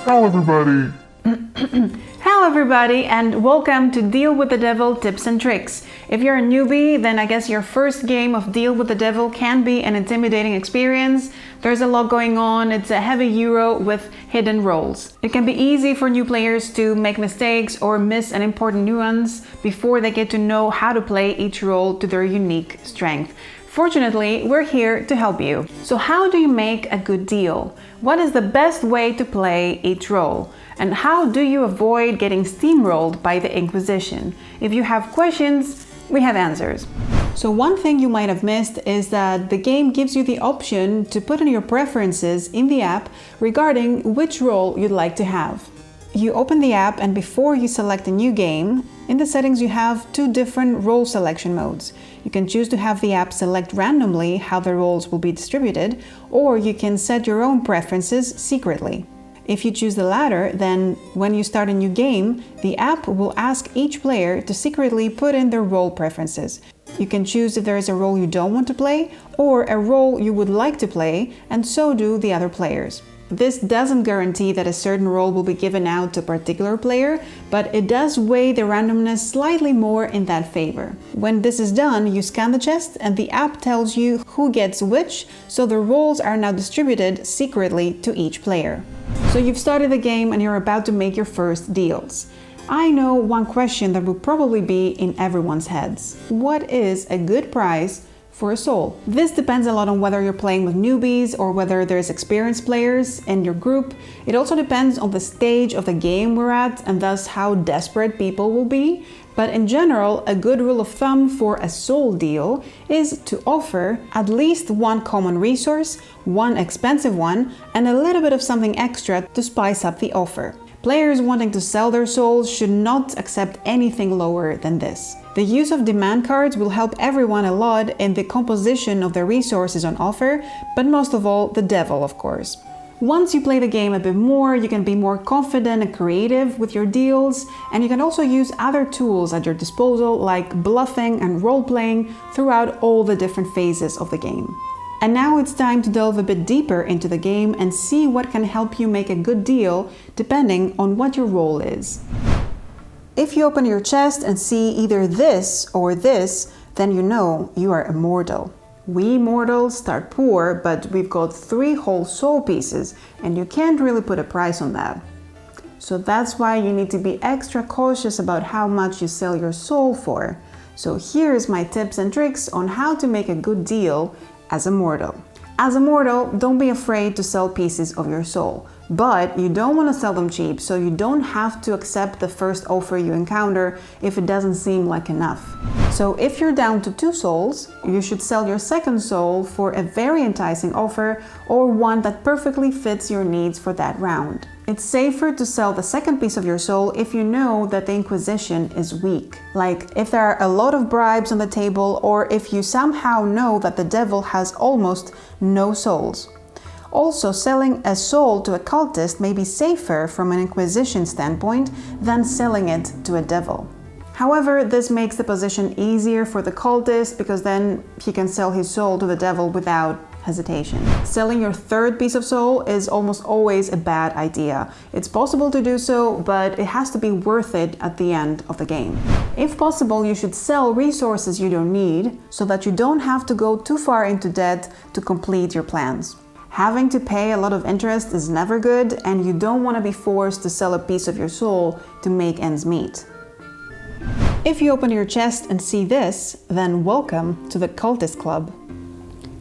Hello everybody! Hello everybody and welcome to Deal with the Devil Tips and Tricks. If you're a newbie, then I guess your first game of Deal with the Devil can be an intimidating experience. There's a lot going on, it's a heavy euro with hidden roles. It can be easy for new players to make mistakes or miss an important nuance before they get to know how to play each role to their unique strength. Fortunately, we're here to help you. So how do you make a good deal? What is the best way to play each role? And how do you avoid getting steamrolled by the Inquisition? If you have questions, we have answers. So one thing you might have missed is that the game gives you the option to put in your preferences in the app regarding which role you'd like to have. You open the app and before you select a new game, in the settings you have two different role selection modes. You can choose to have the app select randomly how the roles will be distributed, or you can set your own preferences secretly. If you choose the latter, then when you start a new game, the app will ask each player to secretly put in their role preferences. You can choose if there is a role you don't want to play, or a role you would like to play, and so do the other players. This doesn't guarantee that a certain role will be given out to a particular player, but it does weigh the randomness slightly more in that favor. When this is done, you scan the chest and the app tells you who gets which, so the roles are now distributed secretly to each player. So you've started the game and you're about to make your first deals. I know one question that will probably be in everyone's heads. What is a good price for a soul? This depends a lot on whether you're playing with newbies or whether there's experienced players in your group. It also depends on the stage of the game we're at and thus how desperate people will be. But in general, a good rule of thumb for a soul deal is to offer at least one common resource, one expensive one, and a little bit of something extra to spice up the offer. Players wanting to sell their souls should not accept anything lower than this. The use of demand cards will help everyone a lot in the composition of the resources on offer, but most of all, the devil, of course. Once you play the game a bit more, you can be more confident and creative with your deals, and you can also use other tools at your disposal like bluffing and role-playing throughout all the different phases of the game. And now it's time to delve a bit deeper into the game and see what can help you make a good deal depending on what your role is. If you open your chest and see either this or this, then you know you are immortal. We mortals start poor, but we've got 3 whole soul pieces and you can't really put a price on that. So that's why you need to be extra cautious about how much you sell your soul for. So here's my tips and tricks on how to make a good deal as a mortal. As a mortal, don't be afraid to sell pieces of your soul. But you don't want to sell them cheap, so you don't have to accept the first offer you encounter if it doesn't seem like enough. So if you're down to 2 souls, you should sell your second soul for a very enticing offer or one that perfectly fits your needs for that round. It's safer to sell the second piece of your soul if you know that the Inquisition is weak. Like if there are a lot of bribes on the table or if you somehow know that the devil has almost no souls. Also, selling a soul to a cultist may be safer from an Inquisition standpoint than selling it to a devil. However, this makes the position easier for the cultist because then he can sell his soul to the devil without hesitation. Selling your third piece of soul is almost always a bad idea. It's possible to do so, but it has to be worth it at the end of the game. If possible, you should sell resources you don't need so that you don't have to go too far into debt to complete your plans. Having to pay a lot of interest is never good, and you don't want to be forced to sell a piece of your soul to make ends meet. If you open your chest and see this, then welcome to the Cultist Club.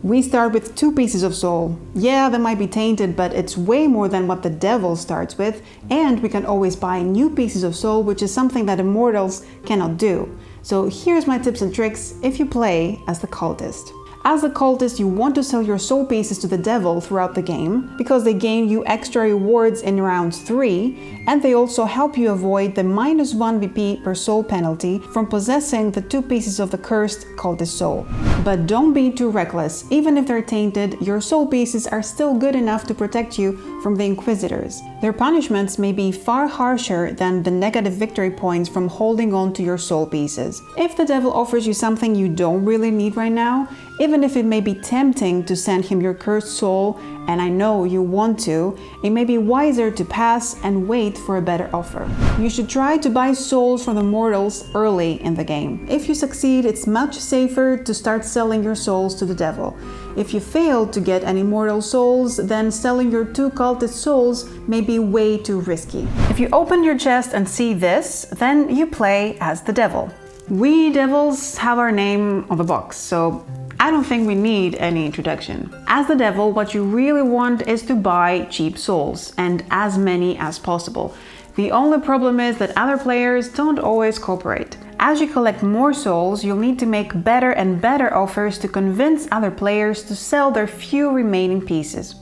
We start with 2 pieces of soul. Yeah, they might be tainted, but it's way more than what the devil starts with, and we can always buy new pieces of soul, which is something that immortals cannot do. So here's my tips and tricks if you play as the cultist. As a cultist, you want to sell your soul pieces to the devil throughout the game because they gain you extra rewards in round 3, and they also help you avoid the -1 VP per soul penalty from possessing the 2 pieces of the cursed cultist soul. But don't be too reckless. Even if they're tainted, your soul pieces are still good enough to protect you from the Inquisitors. Their punishments may be far harsher than the negative victory points from holding on to your soul pieces. If the devil offers you something you don't really need right now, Even if it may be tempting to send him your cursed soul, and I know you want to, it may be wiser to pass and wait for a better offer. You should try to buy souls from the mortals early in the game. If you succeed, it's much safer to start selling your souls to the devil. If you fail to get any mortal souls, then selling your 2 cultist souls may be way too risky. If you open your chest and see this, then you play as the devil. We devils have our name on the box, so I don't think we need any introduction. As the devil, what you really want is to buy cheap souls, and as many as possible. The only problem is that other players don't always cooperate. As you collect more souls, you'll need to make better and better offers to convince other players to sell their few remaining pieces.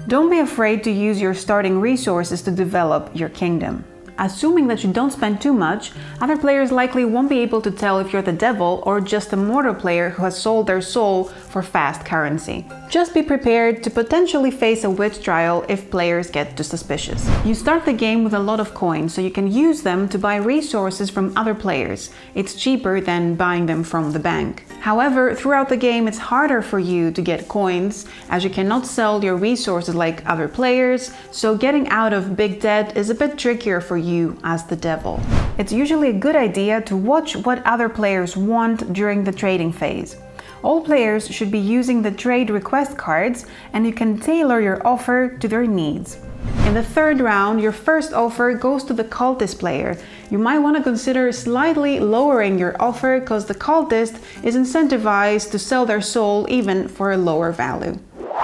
Don't be afraid to use your starting resources to develop your kingdom. Assuming that you don't spend too much, other players likely won't be able to tell if you're the devil or just a mortal player who has sold their soul for fast currency. Just be prepared to potentially face a witch trial if players get too suspicious. You start the game with a lot of coins, so you can use them to buy resources from other players. It's cheaper than buying them from the bank. However, throughout the game it's harder for you to get coins, as you cannot sell your resources like other players, so getting out of big debt is a bit trickier for you as the devil. It's usually a good idea to watch what other players want during the trading phase. All players should be using the trade request cards, and you can tailor your offer to their needs. In the third round, your first offer goes to the cultist player. You might want to consider slightly lowering your offer because the cultist is incentivized to sell their soul even for a lower value.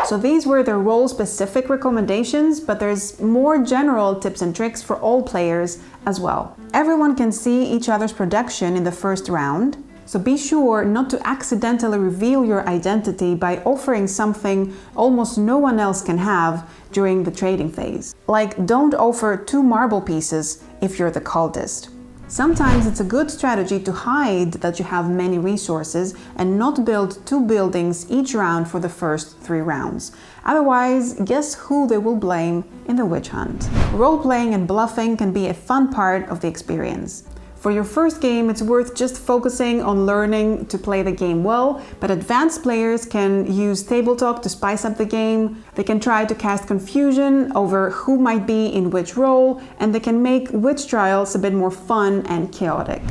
So these were the role-specific recommendations, but there's more general tips and tricks for all players as well. Everyone can see each other's production in the first round, so be sure not to accidentally reveal your identity by offering something almost no one else can have during the trading phase. Like, don't offer 2 marble pieces if you're the cultist. Sometimes it's a good strategy to hide that you have many resources and not build 2 buildings each round for the first 3 rounds. Otherwise, guess who they will blame in the witch hunt. Role-playing and bluffing can be a fun part of the experience. For your first game, it's worth just focusing on learning to play the game well, but advanced players can use table talk to spice up the game. They can try to cast confusion over who might be in which role, and they can make witch trials a bit more fun and chaotic.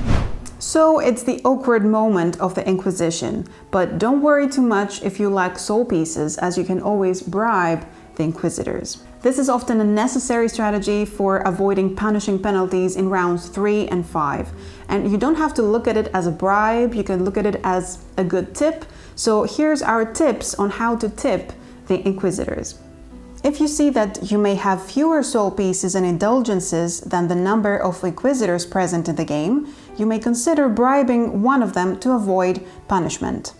So it's the awkward moment of the Inquisition, but don't worry too much if you lack soul pieces, as you can always bribe the Inquisitors. This is often a necessary strategy for avoiding punishing penalties in rounds 3 and 5. And you don't have to look at it as a bribe, you can look at it as a good tip. So here's our tips on how to tip the Inquisitors. If you see that you may have fewer soul pieces and indulgences than the number of Inquisitors present in the game, you may consider bribing one of them to avoid punishment.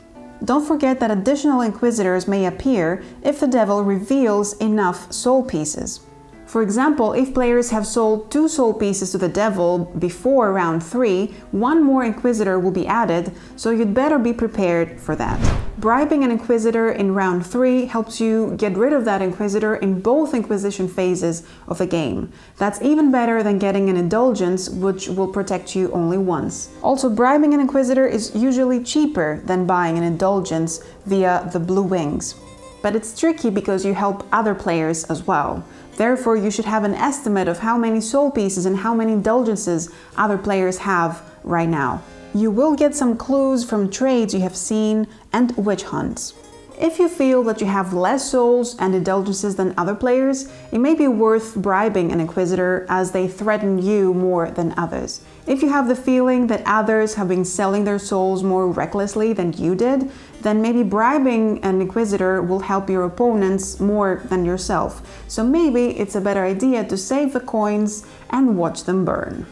Don't forget that additional Inquisitors may appear if the devil reveals enough soul pieces. For example, if players have sold 2 soul pieces to the devil before round 3, 1 more Inquisitor will be added, so you'd better be prepared for that. Bribing an Inquisitor in round 3 helps you get rid of that Inquisitor in both Inquisition phases of the game. That's even better than getting an indulgence, which will protect you only once. Also, bribing an Inquisitor is usually cheaper than buying an indulgence via the blue wings. But it's tricky because you help other players as well. Therefore, you should have an estimate of how many soul pieces and how many indulgences other players have right now. You will get some clues from trades you have seen and witch hunts. If you feel that you have less souls and indulgences than other players, it may be worth bribing an Inquisitor as they threaten you more than others. If you have the feeling that others have been selling their souls more recklessly than you did, then maybe bribing an Inquisitor will help your opponents more than yourself. So maybe it's a better idea to save the coins and watch them burn.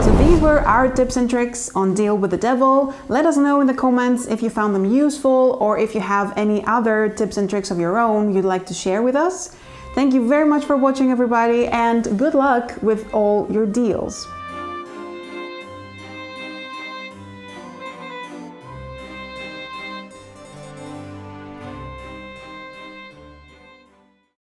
So these were our tips and tricks on Deal with the Devil. Let us know in the comments if you found them useful or if you have any other tips and tricks of your own you'd like to share with us. Thank you very much for watching, everybody, and good luck with all your deals.